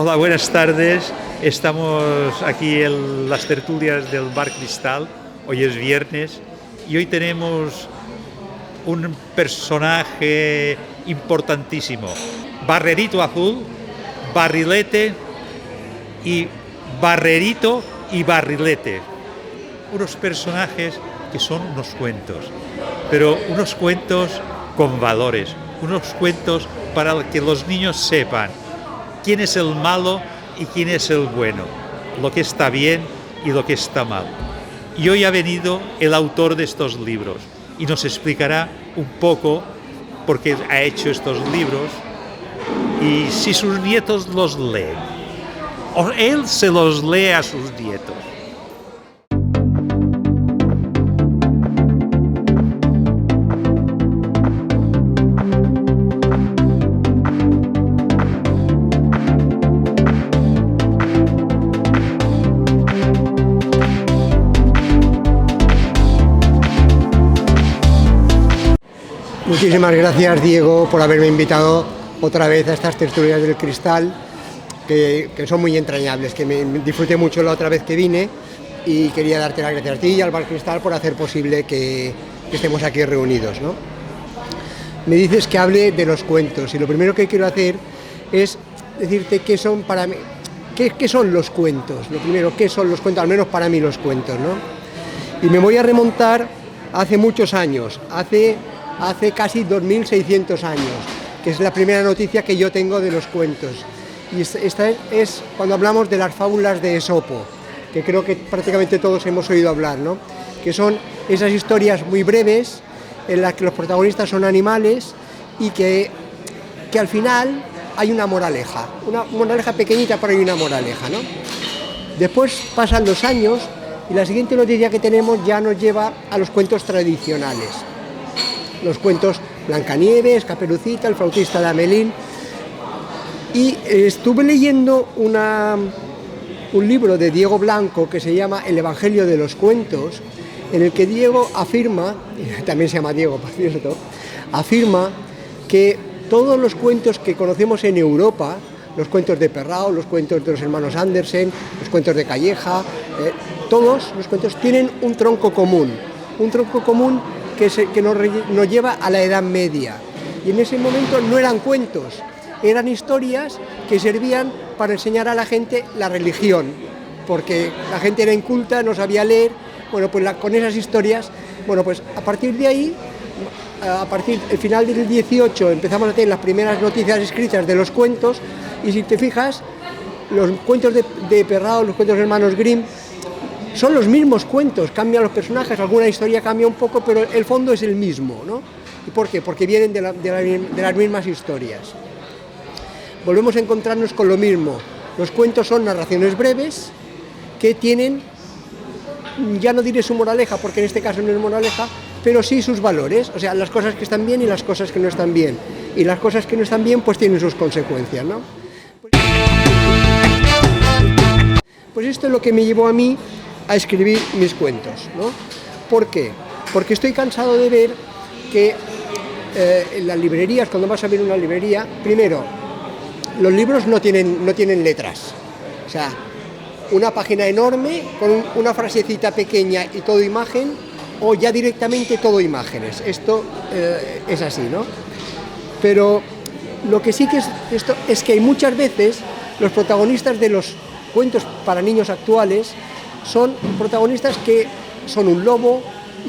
Hola, buenas tardes. Estamos aquí en las tertulias del Bar Cristal. Hoy es viernes y hoy tenemos un personaje importantísimo. Barrerito Azul, Barrilete y Barrerito y Barrilete. Unos personajes que son unos cuentos, pero unos cuentos con valores, unos cuentos para que los niños sepan quién es el malo y quién es el bueno, lo que está bien y lo que está mal. Y hoy ha venido el autor de estos libros y nos explicará un poco por qué ha hecho estos libros y si sus nietos los leen, o él se los lee a sus nietos. Muchísimas gracias, Diego, por haberme invitado otra vez a estas tertulias del Cristal, que son muy entrañables, que me disfruté mucho la otra vez que vine y quería darte las gracias a ti y al Bar Cristal por hacer posible que estemos aquí reunidos, ¿no? Me dices que hable de los cuentos y lo primero que quiero hacer es decirte qué son para mí, qué son los cuentos. Lo primero, qué son los cuentos, al menos para mí los cuentos, ¿no? Y me voy a remontar hace muchos años, hace casi 2600 años, que es la primera noticia que yo tengo de los cuentos. Y esta es cuando hablamos de las fábulas de Esopo, que creo que prácticamente todos hemos oído hablar, ¿no? Que son esas historias muy breves en las que los protagonistas son animales y que al final hay una moraleja pequeñita, pero hay una moraleja, ¿no? Después pasan los años y la siguiente noticia que tenemos ya nos lleva a los cuentos tradicionales. Los cuentos Blancanieves, Caperucita, El flautista de Hamelín. Y estuve leyendo un libro de Diego Blanco que se llama El Evangelio de los Cuentos, en el que Diego afirma, también se llama Diego, por cierto, afirma que todos los cuentos que conocemos en Europa, los cuentos de Perrao, los cuentos de los hermanos Andersen, los cuentos de Calleja, todos los cuentos tienen un tronco común que nos lleva a la Edad Media. Y en ese momento no eran cuentos, eran historias que servían para enseñar a la gente la religión, porque la gente era inculta, no sabía leer. Bueno, pues con esas historias, bueno, pues a partir de ahí, a partir del final del 18 empezamos a tener las primeras noticias escritas de los cuentos, y si te fijas, los cuentos de Perrao, los cuentos de los hermanos Grimm, son los mismos cuentos, cambian los personajes, alguna historia cambia un poco, pero el fondo es el mismo, ¿no? ¿Y por qué? Porque vienen de las mismas historias. Volvemos a encontrarnos con lo mismo. Los cuentos son narraciones breves que tienen, ya no diré su moraleja, porque en este caso no es moraleja, pero sí sus valores, o sea, las cosas que están bien y las cosas que no están bien. Y las cosas que no están bien pues tienen sus consecuencias, ¿no? Pues esto es lo que me llevó a mí a escribir mis cuentos, ¿no? ¿Por qué? Porque estoy cansado de ver que en las librerías, cuando vas a ver una librería, primero, los libros no tienen letras, o sea, una página enorme con una frasecita pequeña y todo imagen, o ya directamente todo imágenes. Esto es así, ¿no? Pero lo que sí que es que hay muchas veces los protagonistas de los cuentos para niños actuales son protagonistas que son un lobo,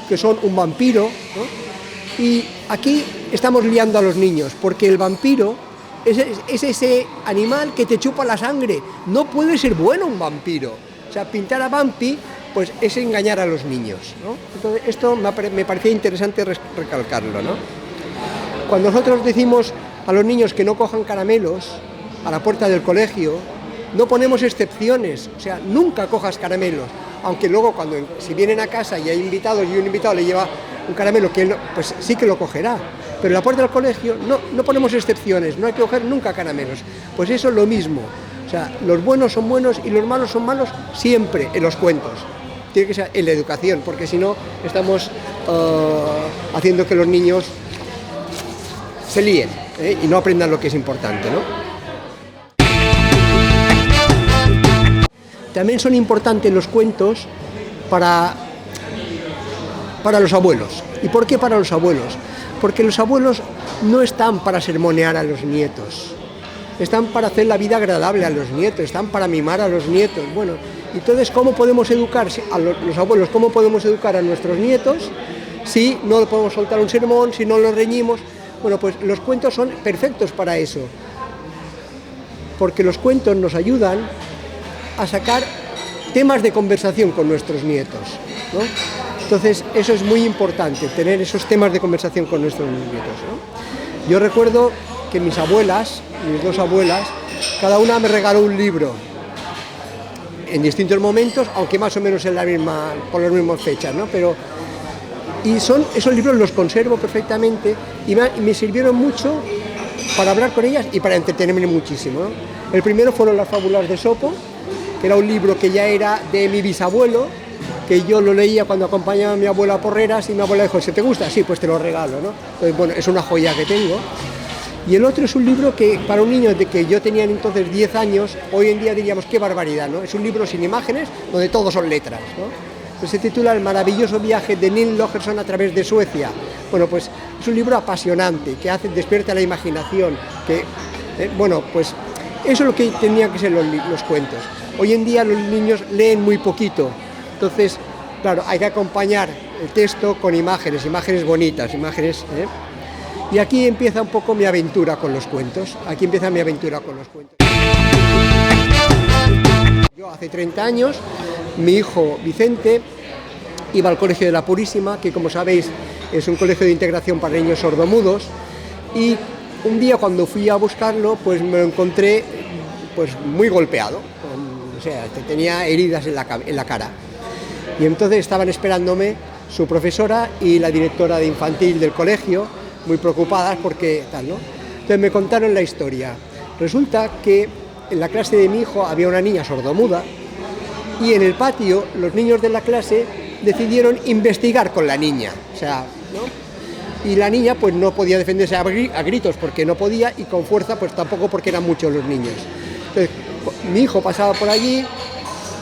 que son un vampiro, ¿no? Y aquí estamos liando a los niños, porque el vampiro es ese animal que te chupa la sangre. No puede ser bueno un vampiro. O sea, pintar a Vampi pues es engañar a los niños, ¿no? Entonces esto me parecía interesante recalcarlo, ¿no? Cuando nosotros decimos a los niños que no cojan caramelos a la puerta del colegio, no ponemos excepciones, o sea, nunca cojas caramelos, aunque luego si vienen a casa y hay invitados y un invitado le lleva un caramelo que él no, pues sí que lo cogerá, pero en la puerta del colegio no ponemos excepciones, no hay que coger nunca caramelos. Pues eso es lo mismo, o sea, los buenos son buenos y los malos son malos siempre en los cuentos. Tiene que ser en la educación, porque si no estamos haciendo que los niños se líen y no aprendan lo que es importante, ¿no? también son importantes los cuentos para los abuelos. ¿Y por qué para los abuelos? Porque los abuelos no están para sermonear a los nietos, están para hacer la vida agradable a los nietos, están para mimar a los nietos. Bueno, entonces, ¿cómo podemos educar a los abuelos? ¿Cómo podemos educar a nuestros nietos si no le podemos soltar un sermón, si no los reñimos? Bueno, pues los cuentos son perfectos para eso, porque los cuentos nos ayudan a sacar temas de conversación con nuestros nietos, ¿no? Entonces, eso es muy importante, tener esos temas de conversación con nuestros nietos, ¿no? Yo recuerdo que mis abuelas, mis dos abuelas, cada una me regaló un libro en distintos momentos, aunque más o menos por las mismas fechas, ¿no? Y esos libros los conservo perfectamente y me sirvieron mucho para hablar con ellas y para entretenerme muchísimo, ¿no? El primero fueron las fábulas de Esopo, que era un libro que ya era de mi bisabuelo, que yo lo leía cuando acompañaba a mi abuela a porreras y mi abuela dijo, ¿se te gusta? Sí, pues te lo regalo, ¿no? Entonces, bueno, es una joya que tengo. Y el otro es un libro que para un niño de que yo tenía entonces 10 años, hoy en día diríamos qué barbaridad, ¿no? Es un libro sin imágenes donde todo son letras, ¿no? Pues se titula El maravilloso viaje de Neil Logerson a través de Suecia. Bueno, pues es un libro apasionante que despierta la imaginación, bueno, pues eso es lo que tenían que ser los cuentos. Hoy en día los niños leen muy poquito, entonces, claro, hay que acompañar el texto con imágenes bonitas, Y aquí empieza un poco mi aventura con los cuentos. Yo hace 30 años, mi hijo Vicente iba al Colegio de la Purísima, que como sabéis es un colegio de integración para niños sordomudos, y un día cuando fui a buscarlo, pues me lo encontré pues muy golpeado, o sea, tenía heridas en la cara. Y entonces estaban esperándome su profesora y la directora de infantil del colegio, muy preocupadas porque tal, ¿no? Entonces me contaron la historia. Resulta que en la clase de mi hijo había una niña sordomuda y en el patio los niños de la clase decidieron investigar con la niña, o sea, ¿no? Y la niña pues no podía defenderse a gritos porque no podía y con fuerza pues tampoco porque eran muchos los niños. Entonces mi hijo pasaba por allí,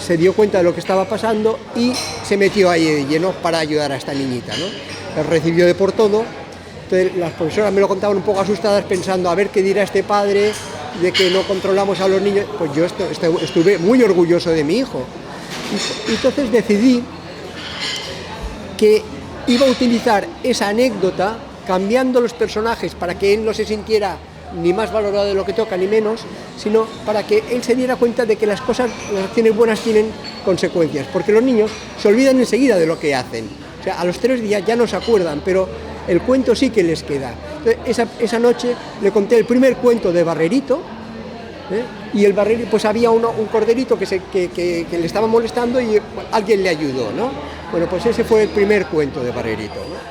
se dio cuenta de lo que estaba pasando y se metió ahí de lleno para ayudar a esta niñita, ¿no? La recibió de por todo. Entonces las profesoras me lo contaban un poco asustadas pensando a ver qué dirá este padre de que no controlamos a los niños. Pues yo estuve muy orgulloso de mi hijo. Y entonces decidí que iba a utilizar esa anécdota cambiando los personajes para que él no se sintiera ni más valorado de lo que toca ni menos, sino para que él se diera cuenta de que las acciones buenas tienen consecuencias, porque los niños se olvidan enseguida de lo que hacen. O sea, a los 3 días ya no se acuerdan, pero el cuento sí que les queda. Entonces, esa noche le conté el primer cuento de Barrerito, y el Barrerito, pues había un corderito que le estaba molestando y alguien le ayudó, ¿no? Bueno, pues ese fue el primer cuento de Barrerito, ¿no?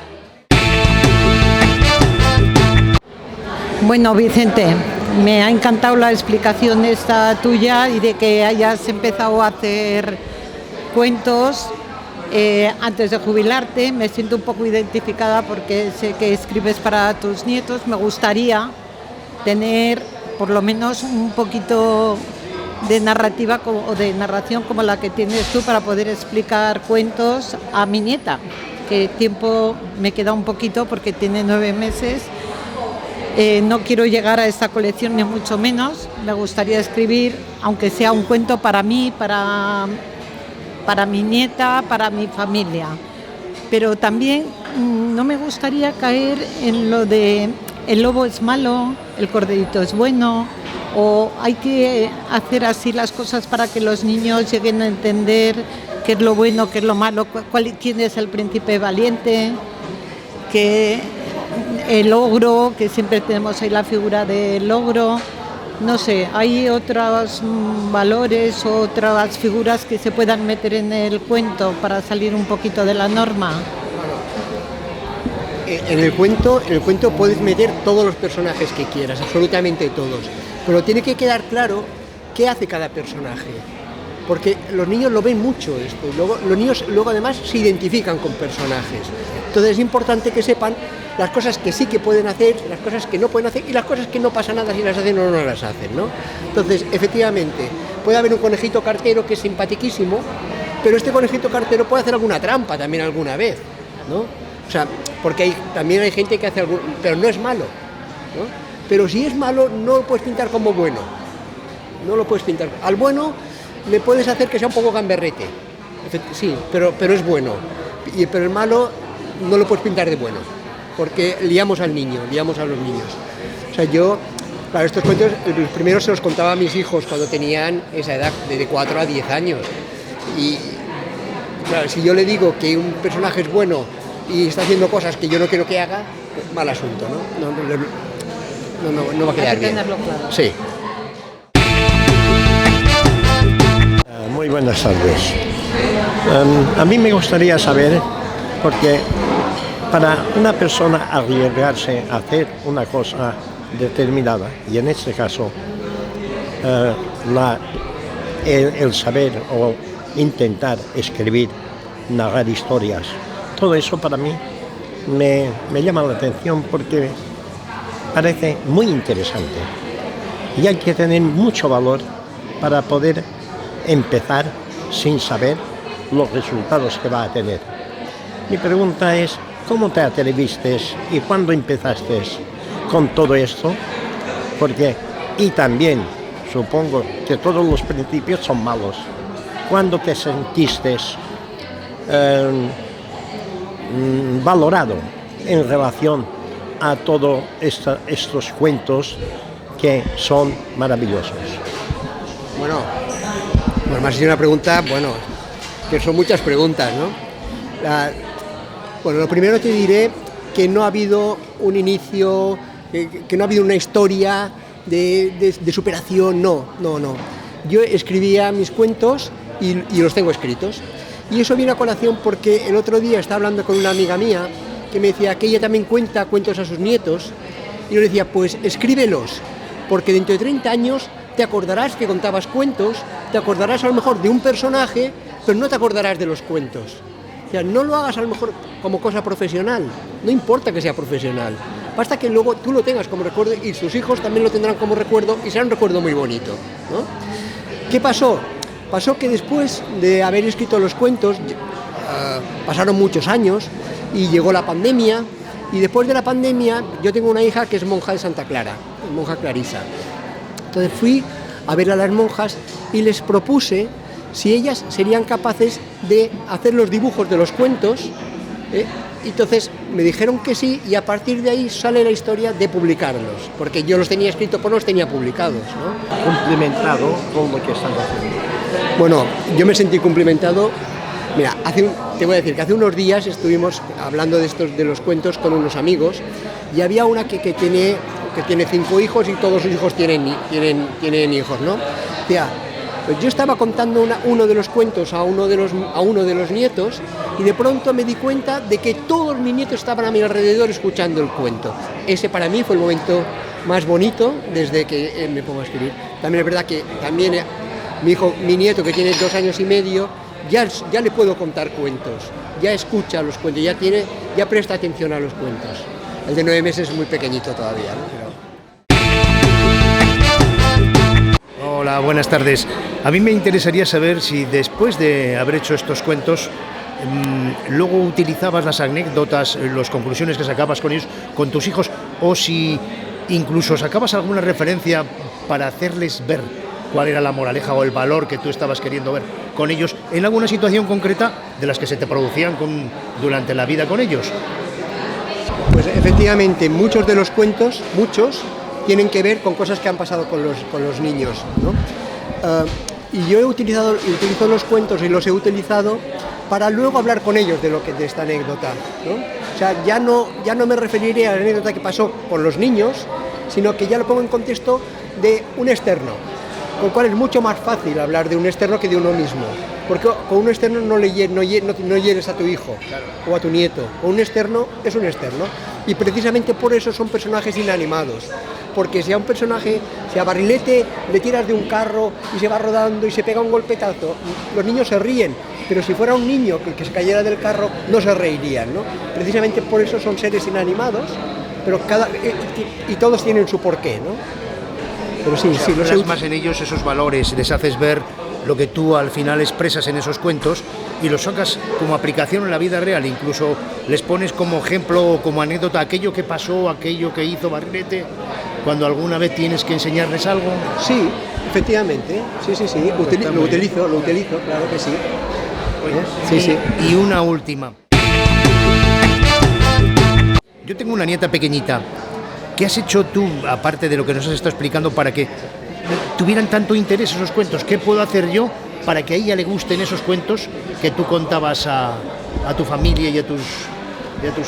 Bueno, Vicente, me ha encantado la explicación esta tuya y de que hayas empezado a hacer cuentos antes de jubilarte. Me siento un poco identificada porque sé que escribes para tus nietos. Me gustaría tener por lo menos un poquito de narrativa o de narración como la que tienes tú para poder explicar cuentos a mi nieta, que tiempo me queda un poquito porque tiene 9 meses. No quiero llegar a esta colección ni mucho menos. Me gustaría escribir, aunque sea un cuento para mí, para mi nieta, para mi familia. Pero también no me gustaría caer en lo de el lobo es malo, el corderito es bueno, o hay que hacer así las cosas para que los niños lleguen a entender qué es lo bueno, qué es lo malo, quién es el príncipe valiente, que el ogro, que siempre tenemos ahí la figura del ogro. No sé, hay otros valores, otras figuras que se puedan meter en el cuento para salir un poquito de la norma. En el cuento puedes meter todos los personajes que quieras, absolutamente todos, pero tiene que quedar claro qué hace cada personaje, porque los niños lo ven mucho esto, y luego, los niños luego además se identifican con personajes, entonces es importante que sepan las cosas que sí que pueden hacer, las cosas que no pueden hacer y las cosas que no pasa nada si las hacen o no las hacen, ¿no? Entonces, efectivamente, puede haber un conejito cartero que es simpaticísimo, pero este conejito cartero puede hacer alguna trampa también alguna vez, ¿no? O sea, porque también hay gente que hace algún... pero no es malo, ¿no? Pero si es malo, no lo puedes pintar como bueno. No lo puedes pintar. Al bueno le puedes hacer que sea un poco gamberrete. Sí, pero es bueno. Pero el malo no lo puedes pintar de bueno, porque liamos al niño, liamos a los niños. O sea, yo, claro, estos cuentos, los primeros se los contaba a mis hijos cuando tenían esa edad, de 4 a 10 años. Y, claro, si yo le digo que un personaje es bueno y está haciendo cosas que yo no quiero que haga, pues, mal asunto, ¿no? No va a quedar bien. Tenerlo claro. Sí. Muy buenas tardes. A mí me gustaría saber, porque para una persona arriesgarse a hacer una cosa determinada, y en este caso el saber o intentar escribir, narrar historias, todo eso para mí me llama la atención porque parece muy interesante y hay que tener mucho valor para poder empezar sin saber los resultados que va a tener. Mi pregunta es, ¿cómo te atreviste y cuándo empezaste con todo esto? Porque, y también supongo que todos los principios son malos. ¿Cuándo te sentiste valorado en relación a todos estos cuentos que son maravillosos? Bueno, me has hecho una pregunta, bueno, que son muchas preguntas, ¿no? Bueno, lo primero te diré que no ha habido un inicio, que no ha habido una historia de superación, no. Yo escribía mis cuentos y los tengo escritos. Y eso viene a colación porque el otro día estaba hablando con una amiga mía que me decía que ella también cuenta cuentos a sus nietos. Y yo le decía, pues escríbelos, porque dentro de 30 años te acordarás que contabas cuentos, te acordarás a lo mejor de un personaje, pero no te acordarás de los cuentos. O sea, no lo hagas a lo mejor como cosa profesional, no importa que sea profesional, basta que luego tú lo tengas como recuerdo y sus hijos también lo tendrán como recuerdo y será un recuerdo muy bonito, ¿no? ¿Qué pasó? Pasó que después de haber escrito los cuentos, pasaron muchos años y llegó la pandemia, y después de la pandemia yo tengo una hija que es monja de Santa Clara, monja clarisa. Entonces fui a ver a las monjas y les propuse si ellas serían capaces de hacer los dibujos de los cuentos, entonces me dijeron que sí, y a partir de ahí sale la historia de publicarlos, porque yo los tenía escritos, pero no los tenía publicados, ¿no? Complementado con lo que están haciendo. Bueno, yo me sentí cumplimentado. Mira, te voy a decir que hace unos días estuvimos hablando de los cuentos con unos amigos, y había una que tiene 5 hijos y todos sus hijos tienen hijos, ¿no? O sea, pues yo estaba contando uno de los cuentos a uno de los nietos, y de pronto me di cuenta de que todos mis nietos estaban a mi alrededor escuchando el cuento. Ese para mí fue el momento más bonito desde que me pongo a escribir. También es verdad que también mi nieto, que tiene 2 años y medio, ya le puedo contar cuentos, ya escucha los cuentos, ya presta atención a los cuentos. El de 9 meses es muy pequeñito todavía, ¿no? Hola, buenas tardes. A mí me interesaría saber si después de haber hecho estos cuentos, luego utilizabas las anécdotas, las conclusiones que sacabas con ellos, con tus hijos, o si incluso sacabas alguna referencia para hacerles ver cuál era la moraleja o el valor que tú estabas queriendo ver con ellos en alguna situación concreta de las que se te producían durante la vida con ellos. Pues efectivamente, muchos de los cuentos, tienen que ver con cosas que han pasado con los niños, ¿no? Y yo utilizo los cuentos y los he utilizado para luego hablar con ellos de esta anécdota, ¿no? O sea, ya no me referiré a la anécdota que pasó con los niños, sino que ya lo pongo en contexto de un externo, con el cual es mucho más fácil hablar de un externo que de uno mismo, porque con un externo no hieres a tu hijo, claro, o a tu nieto. Con un externo es un externo, y precisamente por eso son personajes inanimados, porque si a un personaje, si a Barrilete le tiras de un carro y se va rodando y se pega un golpetazo, los niños se ríen, pero si fuera un niño que se cayera del carro no se reirían, ¿no? Precisamente por eso son seres inanimados, pero y todos tienen su porqué, ¿no? pero sí, O sea, sí, lo sé. plasmas en ellos esos valores, les haces ver lo que tú al final expresas en esos cuentos y los sacas como aplicación en la vida real, incluso les pones como ejemplo o como anécdota aquello que pasó, aquello que hizo Barrilete, cuando alguna vez tienes que enseñarles algo. Sí, efectivamente, sí, sí, sí, lo utilizo, claro que sí. Sí, sí. Y una última. Yo tengo una nieta pequeñita. ¿Qué has hecho tú, aparte de lo que nos has estado explicando, para que tuvieran tanto interés esos cuentos? ¿Qué puedo hacer yo para que a ella le gusten esos cuentos que tú contabas a tu familia y a tus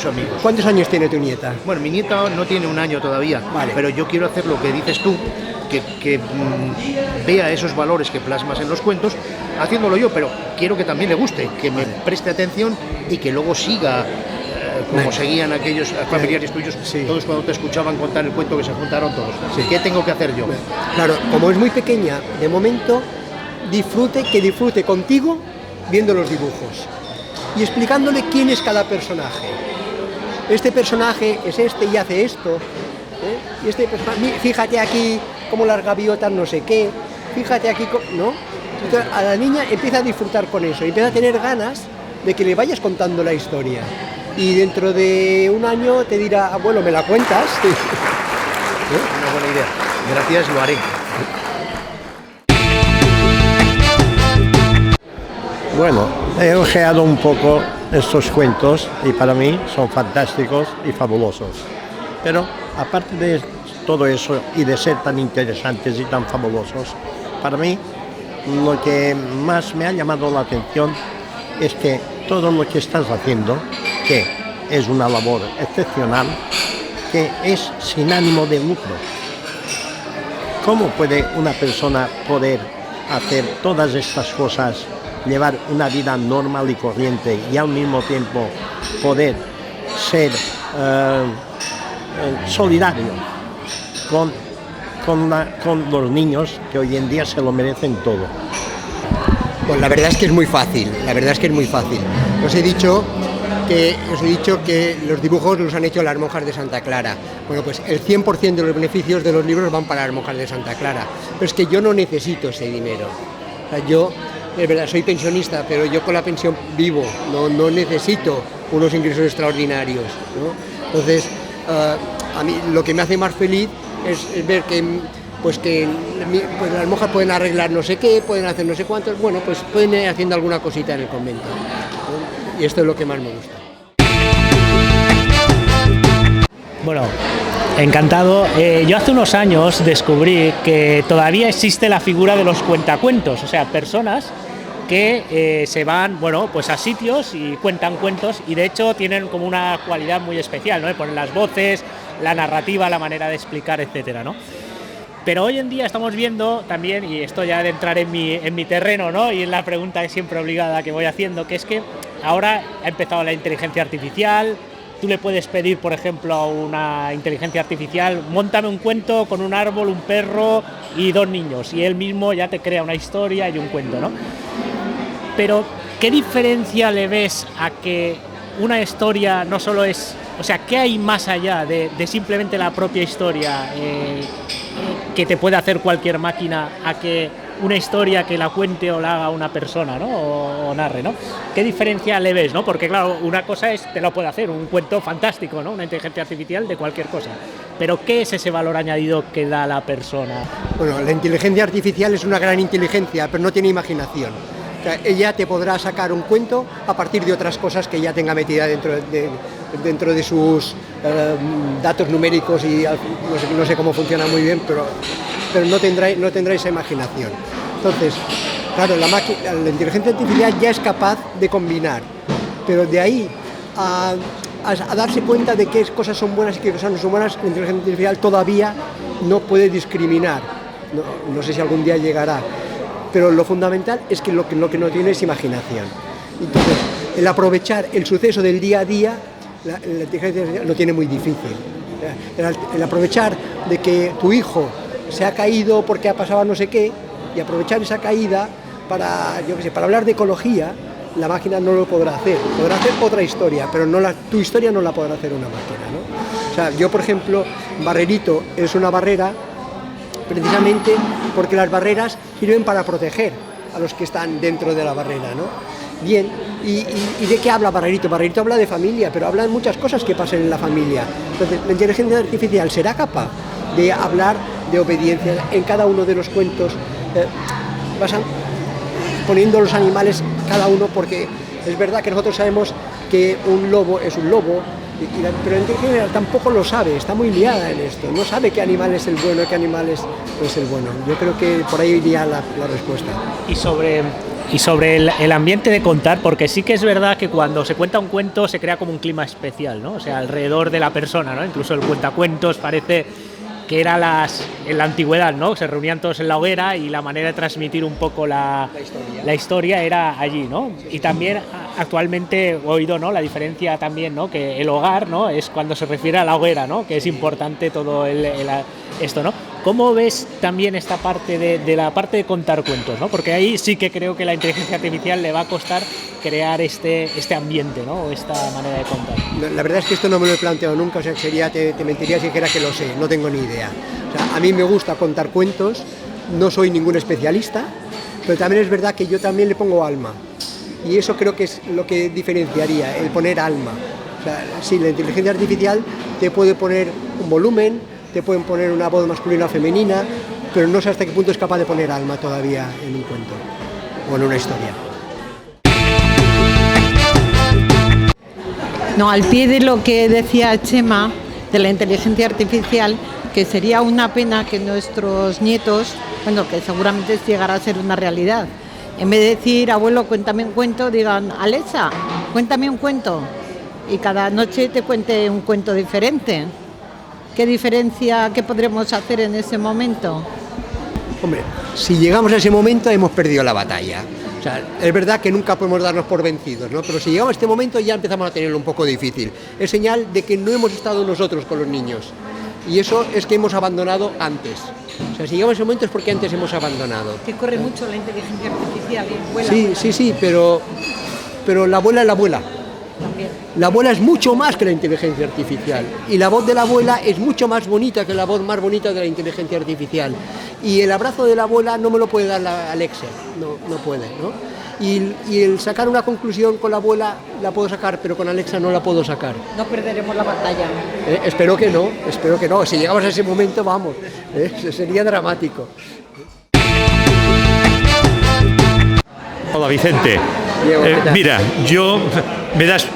amigos? ¿Cuántos años tiene tu nieta? Bueno, mi nieta no tiene un año todavía, Vale. pero yo quiero hacer lo que dices tú, que vea esos valores que plasmas en los cuentos, haciéndolo yo, pero quiero que también le guste, que me preste atención y que luego siga como seguían aquellos familiares tuyos, Sí. todos cuando te escuchaban contar el cuento, que se juntaron todos. Sí. ¿Qué tengo que hacer yo? Claro, como es muy pequeña, de momento que disfrute contigo viendo los dibujos y explicándole quién es cada personaje. Este personaje es este y hace esto. Y este personaje, fíjate aquí como las gaviotas no sé qué, fíjate aquí, ¿no? Entonces, a la niña empieza a disfrutar con eso, empieza a tener ganas de que le vayas contando la historia. Y dentro de un año te dirá, abuelo, ¿me la cuentas? Una buena idea. Gracias, lo haré. Bueno, he ojeado un poco estos cuentos y para mí son fantásticos y fabulosos. Pero aparte de todo eso y de ser tan interesantes y tan fabulosos, para mí lo que más me ha llamado la atención es que todo lo que estás haciendo, que es una labor excepcional, que es sin ánimo de lucro. ¿Cómo puede una persona poder hacer todas estas cosas, llevar una vida normal y corriente y al mismo tiempo poder ser solidario con los niños que hoy en día se lo merecen todo? Pues la verdad es que es muy fácil, Os he dicho que los dibujos los han hecho las monjas de Santa Clara. Bueno, pues el 100% de los beneficios de los libros van para las monjas de Santa Clara. Pero es que yo no necesito ese dinero. O sea, yo, es verdad, soy pensionista, pero yo con la pensión vivo, no necesito unos ingresos extraordinarios, ¿no? Entonces, a mí lo que me hace más feliz es ver que las monjas pueden arreglar no sé qué, pueden hacer no sé cuántos, bueno, pues pueden ir haciendo alguna cosita en el convento, ¿no? Y esto es lo que más me gusta. Bueno, encantado. Yo hace unos años descubrí que todavía existe la figura de los cuentacuentos, o sea, personas que se van, bueno, pues a sitios y cuentan cuentos y de hecho tienen como una cualidad muy especial, ¿no? Ponen las voces, la narrativa, la manera de explicar, etcétera, ¿no? Pero hoy en día estamos viendo también, y esto ya de entrar en mi terreno, ¿no? Y en la pregunta siempre obligada que voy haciendo, que es que ahora ha empezado la inteligencia artificial. Tú le puedes pedir, por ejemplo, a una inteligencia artificial, móntame un cuento con un árbol, un perro y 2 niños, y él mismo ya te crea una historia y un cuento, ¿no? Pero, ¿qué diferencia le ves a que una historia no solo es... O sea, ¿qué hay más allá de simplemente la propia historia que te puede hacer cualquier máquina a que una historia que la cuente o la haga una persona, ¿no? O narre, ¿no? ¿Qué diferencia le ves, no? Porque claro, una cosa es, te lo puede hacer, un cuento fantástico, ¿no? Una inteligencia artificial de cualquier cosa. Pero ¿qué es ese valor añadido que da la persona? Bueno, la inteligencia artificial es una gran inteligencia, pero no tiene imaginación. O sea, ella te podrá sacar un cuento a partir de otras cosas que ya tenga metida dentro de sus datos numéricos y no sé cómo funciona muy bien, pero no tendrá esa imaginación. Entonces, claro, la inteligencia artificial ya es capaz de combinar, pero de ahí a darse cuenta de qué cosas son buenas y qué cosas no son buenas, la inteligencia artificial todavía no puede discriminar. No sé si algún día llegará. Pero lo fundamental es que lo que no tiene es imaginación. Entonces, el aprovechar el suceso del día a día, la inteligencia artificial lo tiene muy difícil. El aprovechar de que tu hijo se ha caído porque ha pasado no sé qué, y aprovechar esa caída para hablar de ecología, la máquina no lo podrá hacer. Podrá hacer otra historia, pero tu historia no la podrá hacer una máquina, ¿no? O sea, yo, por ejemplo, Barrerito es una barrera, precisamente porque las barreras sirven para proteger a los que están dentro de la barrera, ¿no? Bien, ¿y de qué habla Barrerito? Barrerito habla de familia, pero habla de muchas cosas que pasan en la familia. Entonces, la inteligencia artificial será capaz de hablar de obediencia en cada uno de los cuentos, poniendo los animales cada uno, porque es verdad que nosotros sabemos que un lobo es un lobo, pero la inteligencia tampoco lo sabe, está muy liada en esto, no sabe qué animal es el bueno y qué animal no es el bueno. Yo creo que por ahí iría la respuesta. Y sobre el ambiente de contar, porque sí que es verdad que cuando se cuenta un cuento se crea como un clima especial, ¿no? O sea, alrededor de la persona, ¿no? Incluso el cuentacuentos parece que era en la antigüedad, ¿no? Se reunían todos en la hoguera y la manera de transmitir un poco la historia era allí, ¿no? Y también actualmente he oído, ¿no? La diferencia también, ¿no? Que el hogar, ¿no? Es cuando se refiere a la hoguera, ¿no? Que es importante todo esto, ¿no? ¿Cómo ves también esta parte de la parte de contar cuentos, ¿no? Porque ahí sí que creo que la inteligencia artificial le va a costar crear este ambiente, ¿no? O esta manera de contar. La verdad es que esto no me lo he planteado nunca, o sea, te mentiría si dijera que lo sé, no tengo ni idea. O sea, a mí me gusta contar cuentos, no soy ningún especialista, pero también es verdad que yo también le pongo alma. Y eso creo que es lo que diferenciaría, el poner alma. O sea, sí, la inteligencia artificial te puede poner un volumen, te pueden poner una voz masculina o femenina, pero no sé hasta qué punto es capaz de poner alma todavía en un cuento o en una historia. No, al pie de lo que decía Chema de la inteligencia artificial, que sería una pena que nuestros nietos, bueno, que seguramente llegará a ser una realidad, en vez de decir, abuelo, cuéntame un cuento, digan, Alexa, cuéntame un cuento, y cada noche te cuente un cuento diferente. ¿Qué diferencia, qué podremos hacer en ese momento? Hombre, si llegamos a ese momento hemos perdido la batalla. O sea, es verdad que nunca podemos darnos por vencidos, ¿no? Pero si llegamos a este momento ya empezamos a tenerlo un poco difícil. Es señal de que no hemos estado nosotros con los niños. Y eso es que hemos abandonado antes. O sea, si llegamos a ese momento es porque antes hemos abandonado. Que corre mucho la inteligencia artificial y vuela. Sí, pero la abuela es la abuela. También. La abuela es mucho más que la inteligencia artificial y la voz de la abuela es mucho más bonita que la voz más bonita de la inteligencia artificial, y el abrazo de la abuela no me lo puede dar la Alexa, no puede, ¿no? Y el sacar una conclusión con la abuela la puedo sacar, pero con Alexa no la puedo sacar. No perderemos la batalla. Espero que no, si llegamos a ese momento, vamos, sería dramático. Hola Vicente, Diego, ¿qué tal? mira, me das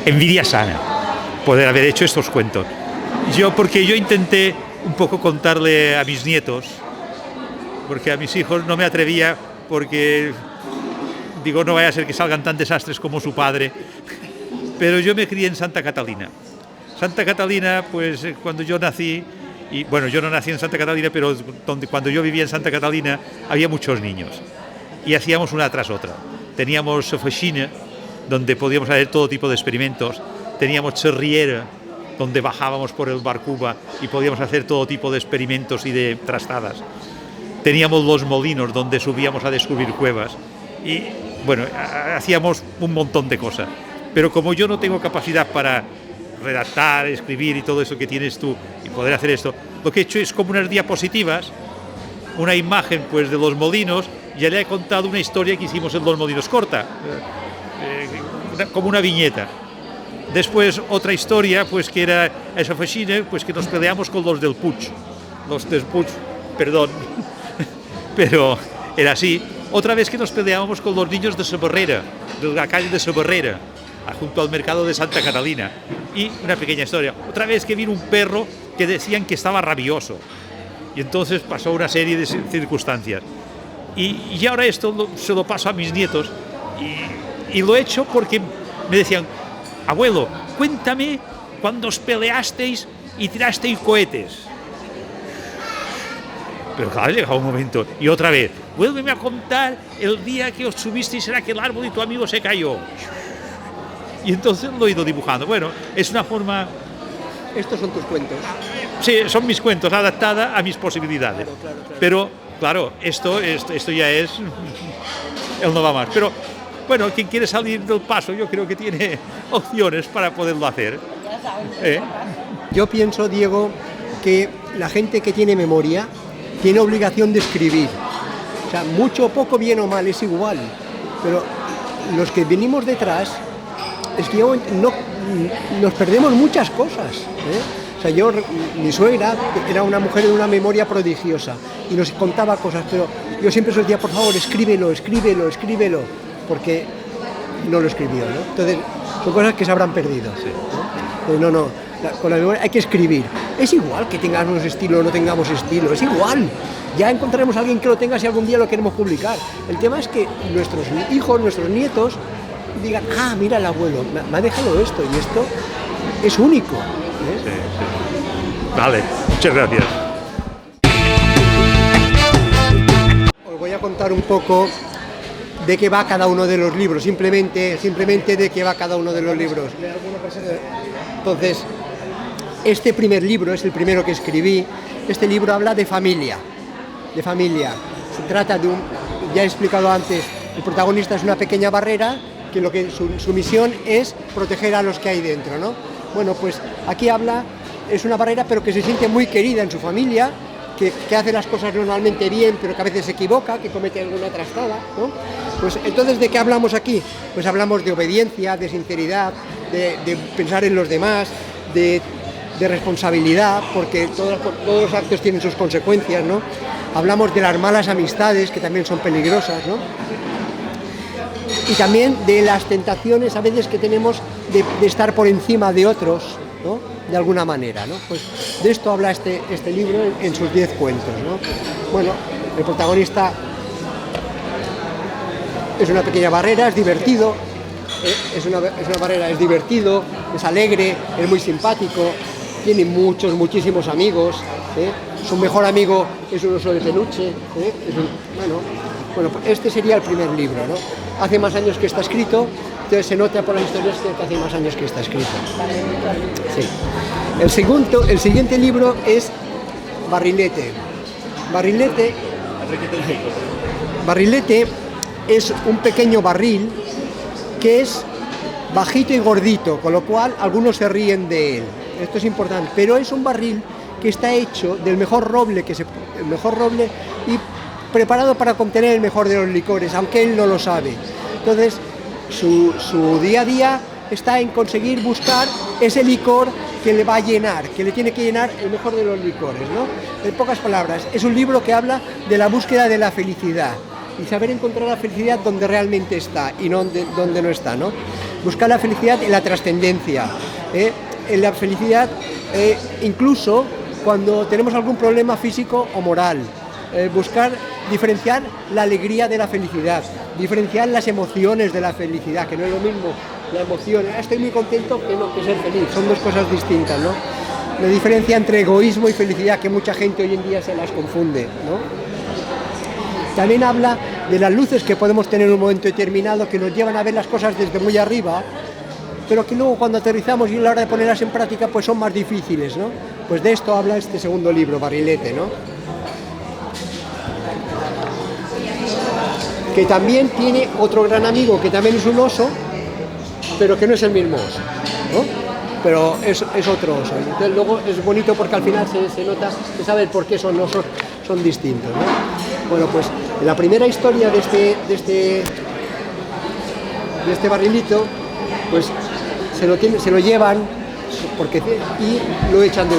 envidia sana poder haber hecho estos cuentos. Porque yo intenté un poco contarle a mis nietos, porque a mis hijos no me atrevía, porque digo, no vaya a ser que salgan tan desastres como su padre. Pero yo me crié en Santa Catalina. Santa Catalina, pues cuando yo nací, y bueno, yo no nací en Santa Catalina, pero cuando yo vivía en Santa Catalina había muchos niños y hacíamos una tras otra. Teníamos oficina, donde podíamos hacer todo tipo de experimentos. Teníamos chorriera, donde bajábamos por el Bar Cuba y podíamos hacer todo tipo de experimentos y de trastadas. Teníamos los molinos, donde subíamos a descubrir cuevas. Y bueno, hacíamos un montón de cosas. Pero como yo no tengo capacidad para redactar, escribir y todo eso que tienes tú y poder hacer esto, lo que he hecho es como unas diapositivas, una imagen pues de los molinos. Ya le he contado una historia que hicimos en los molinos corta, como una viñeta. Después otra historia, pues que era esa oficina, pues que nos peleamos con los del Puig, perdón, pero era así. Otra vez que nos peleábamos con los niños de Soborrera, de la calle de Soborrera, junto al mercado de Santa Catalina. Y una pequeña historia. Otra vez que vino un perro que decían que estaba rabioso. Y entonces pasó una serie de circunstancias. Y ahora esto se lo paso a mis nietos. Y lo he hecho porque me decían, abuelo, cuéntame cuando os peleasteis y tirasteis cohetes. Pero claro, llegado un momento. Y otra vez, vuélveme a contar el día que os subisteis en aquel árbol y tu amigo se cayó. Y entonces lo he ido dibujando. Bueno, es una forma... Estos son tus cuentos. Sí, son mis cuentos, adaptada a mis posibilidades. Claro. Pero, claro, esto ya es... Él no va más. Pero, bueno, quien quiere salir del paso, yo creo que tiene opciones para poderlo hacer. Yo pienso, Diego, que la gente que tiene memoria tiene obligación de escribir. O sea, mucho o poco, bien o mal, es igual. Pero los que venimos detrás, es que nos perdemos muchas cosas, ¿eh? O sea, mi suegra era una mujer de una memoria prodigiosa y nos contaba cosas, pero yo siempre os decía, por favor, escríbelo, porque no lo escribió, ¿no? Entonces, son cosas que se habrán perdido. Sí. ¿No? Con la memoria hay que escribir. Es igual que tengamos estilo o no tengamos estilo, es igual. Ya encontraremos a alguien que lo tenga si algún día lo queremos publicar. El tema es que nuestros hijos, nuestros nietos, digan, mira el abuelo, me ha dejado esto y esto es único. Sí, sí. Vale, muchas gracias. Os voy a contar un poco de qué va cada uno de los libros, simplemente de qué va cada uno de los libros. Entonces, este primer libro es el primero que escribí. Este libro habla de familia. Se trata de ya he explicado antes, el protagonista es una pequeña barrera que su misión es proteger a los que hay dentro, ¿no? Bueno, pues aquí es una barrera pero que se siente muy querida en su familia, que hace las cosas normalmente bien, pero que a veces se equivoca, que comete alguna trastada, ¿no? Pues entonces, ¿de qué hablamos aquí? Pues hablamos de obediencia, de sinceridad, de pensar en los demás, de responsabilidad, porque todos los actos tienen sus consecuencias, ¿no? Hablamos de las malas amistades, que también son peligrosas, ¿no? Y también de las tentaciones a veces que tenemos de estar por encima de otros, ¿no? De alguna manera, ¿no? Pues de esto habla este libro en sus 10 cuentos, ¿no? Bueno, el protagonista es una pequeña barrera, es divertido, es una barrera, es divertido, es alegre, es muy simpático, tiene muchísimos amigos, ¿eh? Su mejor amigo es un oso de peluche, ¿eh? Bueno, pues este sería el primer libro, ¿no? Hace más años que está escrito, entonces se nota por las historias que hace más años que está escrito. Sí. El siguiente libro es Barrilete. Barrilete es un pequeño barril que es bajito y gordito, con lo cual algunos se ríen de él. Esto es importante, pero es un barril que está hecho del mejor roble y preparado para contener el mejor de los licores, aunque él no lo sabe. Entonces, su día a día está en conseguir buscar ese licor que le va a llenar, que le tiene que llenar el mejor de los licores, ¿no? En pocas palabras, es un libro que habla de la búsqueda de la felicidad y saber encontrar la felicidad donde realmente está y no donde no está, ¿no? Buscar la felicidad en la trascendencia, en la felicidad incluso cuando tenemos algún problema físico o moral, diferenciar la alegría de la felicidad, diferenciar las emociones de la felicidad, que no es lo mismo la emoción, estoy muy contento que ser feliz, son dos cosas distintas, ¿no? La diferencia entre egoísmo y felicidad, que mucha gente hoy en día se las confunde, ¿no? También habla de las luces que podemos tener en un momento determinado, que nos llevan a ver las cosas desde muy arriba, pero que luego cuando aterrizamos y a la hora de ponerlas en práctica pues son más difíciles, ¿no? Pues de esto habla este segundo libro, Barrilete, ¿no? Que también tiene otro gran amigo, que también es un oso, pero que no es el mismo oso, ¿no? Pero es otro oso. Entonces luego es bonito porque al final se nota, se sabe por qué son osos, son distintos, ¿no? Bueno, pues la primera historia de este barrilito, pues se lo llevan y lo echan ¿no?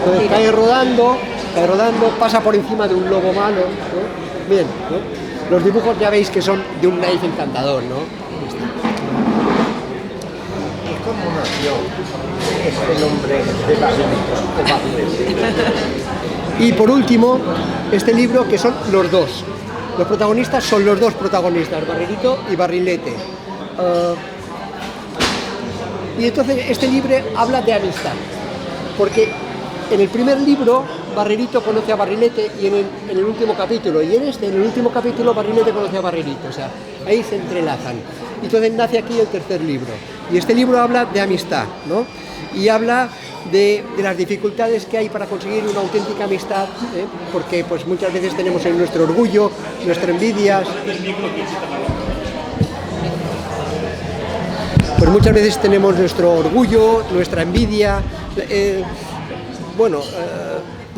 Entonces cae rodando, pasa por encima de un lobo malo, ¿no? Bien, ¿no? Los dibujos ya veis que son de un naif encantador, ¿no? ¿Cómo nació este nombre de Barrilete? Y por último, este libro, que son los dos. Los protagonistas son los dos protagonistas, Barrilito y Barrilete. Y entonces este libro habla de amistad, porque en el primer libro Barrilito conoce a Barrilete y en el último capítulo, y en el último capítulo Barrilete conoce a Barrilito, o sea, ahí se entrelazan. Y entonces nace aquí el tercer libro. Y este libro habla de amistad, ¿no? Y habla de las dificultades que hay para conseguir una auténtica amistad, porque pues muchas veces tenemos en nuestro orgullo, nuestras envidias. Pues muchas veces tenemos nuestro orgullo, nuestra envidia,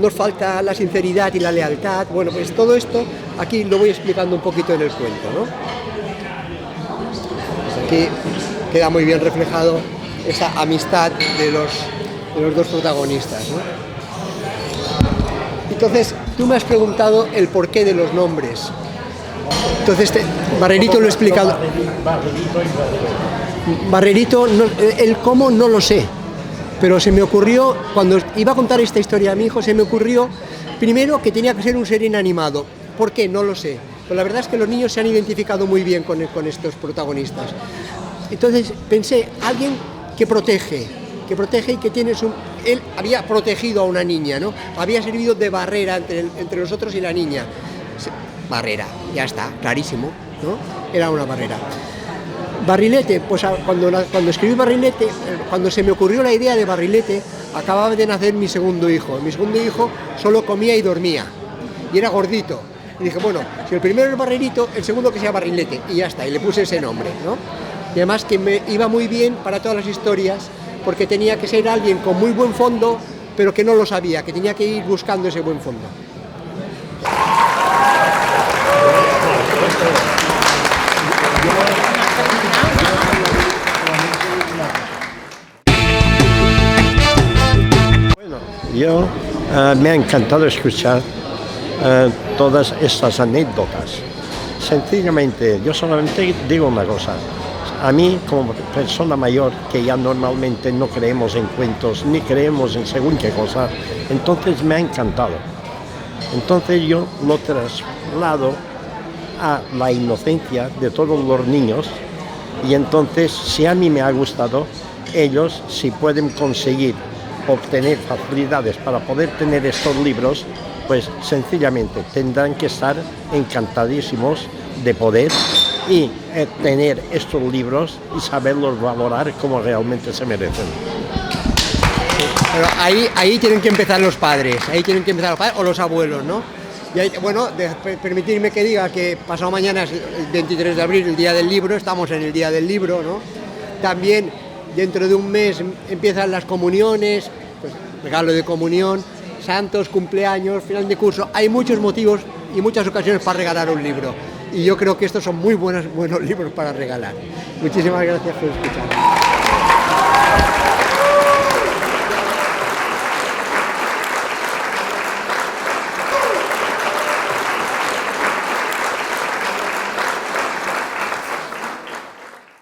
nos falta la sinceridad y la lealtad. Bueno, pues todo esto aquí lo voy explicando un poquito en el cuento, ¿no? Pues aquí queda muy bien reflejado esa amistad de los dos protagonistas, ¿no? Entonces, tú me has preguntado el porqué de los nombres. Entonces, Barrerito lo he explicado. Barrerito, el cómo no lo sé, pero se me ocurrió, cuando iba a contar esta historia a mi hijo, se me ocurrió primero que tenía que ser un ser inanimado. ¿Por qué? No lo sé. Pero la verdad es que los niños se han identificado muy bien con estos protagonistas. Entonces pensé, alguien que protege y que tiene su... Él había protegido a una niña, ¿no? Había servido de barrera entre nosotros y la niña. Barrera, ya está, clarísimo, ¿no? Era una barrera. Barrilete, pues cuando escribí Barrilete, cuando se me ocurrió la idea de Barrilete, acababa de nacer mi segundo hijo. Mi segundo hijo solo comía y dormía, y era gordito. Y dije, bueno, si el primero es Barrerito, el segundo que sea Barrilete, y ya está, y le puse ese nombre, ¿no? Y además que me iba muy bien para todas las historias, porque tenía que ser alguien con muy buen fondo, pero que no lo sabía, que tenía que ir buscando ese buen fondo. Yo me ha encantado escuchar todas estas anécdotas. Sencillamente, yo solamente digo una cosa. A mí, como persona mayor, que ya normalmente no creemos en cuentos, ni creemos en según qué cosa, entonces me ha encantado. Entonces yo lo traslado a la inocencia de todos los niños, y entonces, si a mí me ha gustado, ellos, si pueden conseguir obtener facilidades para poder tener estos libros, pues sencillamente tendrán que estar encantadísimos de poder y tener estos libros y saberlos valorar como realmente se merecen. Pero ahí tienen que empezar los padres, o los abuelos, ¿no? Y ahí, bueno, permitirme que diga que pasado mañana es el 23 de abril, el Día del Libro, estamos en el Día del Libro, ¿no? También dentro de un mes empiezan las comuniones, pues, regalo de comunión, santos, cumpleaños, final de curso. Hay muchos motivos y muchas ocasiones para regalar un libro. Y yo creo que estos son muy buenos libros para regalar. Muchísimas gracias por escuchar.